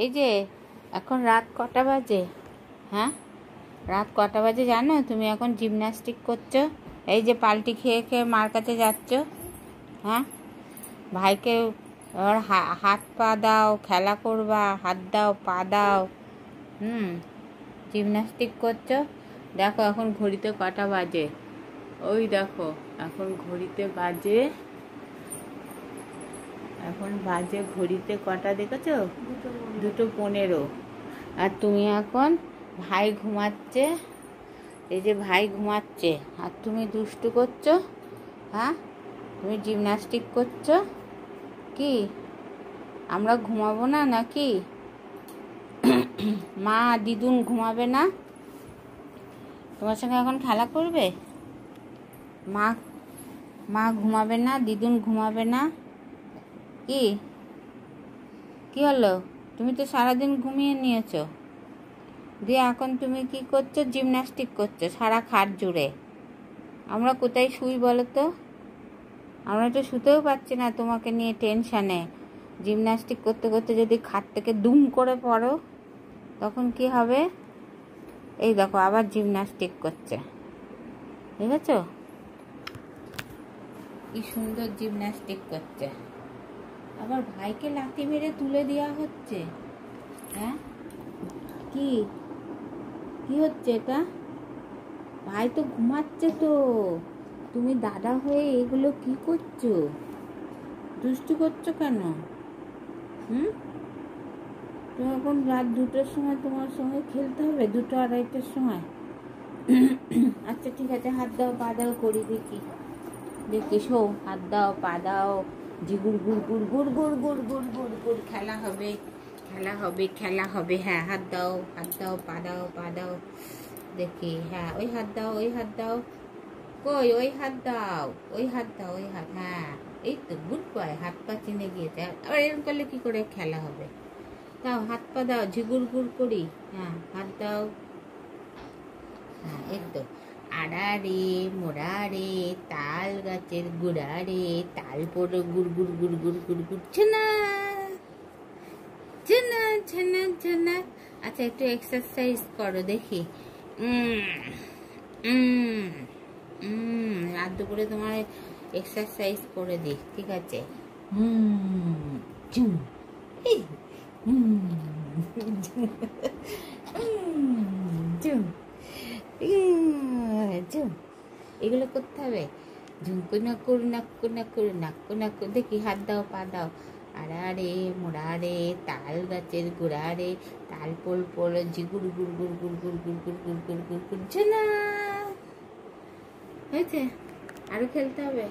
এই যে এখন রাত কটা বাজে? হ্যাঁ, রাত কটা বাজে জানো? তুমি এখন জিমন্যাস্টিক করছো, এই যে পাল্টি খেয়ে খেয়ে মার কাছে যাচ্ছ। হ্যাঁ, ভাইকে ওর হাত পা দাও, খেলা করবা, হাত দাও, পা দাও। জিমন্যাস্টিক করছো। দেখো এখন ঘড়িতে কটা বাজে, ওই দেখো এখন ঘড়িতে বাজে, এখন বাজে ঘড়িতে কটা দেখেছো? 2:15। আর তুমি এখন, ভাই ঘুমাচ্ছে, এই যে ভাই ঘুমাচ্ছে আর তুমি দুষ্টু করছো। হ্যাঁ, তুমি জিমন্যাস্টিক করছো কি? আমরা ঘুমাবো না নাকি? মা দিদুন ঘুমাবে না? তোমার সঙ্গে এখন খেলা করবে? মা মা ঘুমাবে না? দিদুন ঘুমাবে না? কি কি হলো? তুমি তো সারাদিন ঘুমিয়ে নিয়েছো, দিয়ে এখন তুমি কি করছো? জিমন্যাস্টিক করছো সারা খাট জুড়ে। আমরা কোথায় শুই বলো তো? আমরা তো শুতেও পাচ্ছি না তোমাকে নিয়ে টেনশানে। জিমন্যাস্টিক করতে করতে যদি খাট থেকে দুম করে পড়ো তখন কি হবে? এই দেখো আবার জিমন্যাস্টিক করছে, দেখেছো কি সুন্দর জিমন্যাস্টিক করছে। আবার ভাইকে লাথি মেরে তুলে দেওয়া হচ্ছে। হ্যাঁ, কি কি হচ্ছে এটা? ভাই তো ঘুমাচ্ছে, তো তুমি দাদা হয়ে এগুলো কি করছো? দুষ্টু করছো কেন? তুমি এখন রাত 2টোর সময় তোমার সঙ্গে খেলতে হবে, 2-2:30টার সময়? আচ্ছা ঠিক আছে, হাত দাও পা দাও করি দেখি, দেখি শো, হাত দাও পা দাও, জিগুর গুড় গুড় গুড় গুড় গুড় গুড় গুড় গুড়, খেলা হবে খেলা হবে খেলা হবে। হ্যাঁ, হাত দাও পা দাও পা দাও দেখি। হ্যাঁ, ওই হাত দাও ওই হাত দাও, কই ওই হাত দাও ওই হাত দাও ওই হাত। হ্যাঁ, এই তো গুড বয়, হাত পা চিনে গিয়েছে। আবার এরকম করলে কি করে খেলা হবে? দাও হাত পা দাও, ঝিগুর গুড় করি। হ্যাঁ, হাত দাও। হ্যাঁ, এই তো। আড়ারে মোড়ারে তাল গাছের গুড়ারে, তাল পড়ো গুড় গুড় গুড় গুড় গুড় গুড়, ছানা ছানা ছানা ছানা। আচ্ছা একটু এক্সারসাইজ করো দেখি। রাত দুপুরে তোমার এক্সারসাইজ করে দিই, ঠিক আছে? এগুলো করতে হবে। ঝুঁকু নাকুর নাক্কু নাকুর নাক্কু নাকুর, দেখি হাত দাও পা দাও। আড়ারে মোড়ারে তাল গাছের গোড়ারে, তাল পোল পোল ঝিগুর গুড় গুড় গুড় গুড় গুড় গুড় গুড় গুড় গুড় গুড়, ঝুনা। হয়েছে? আরো খেলতে হবে।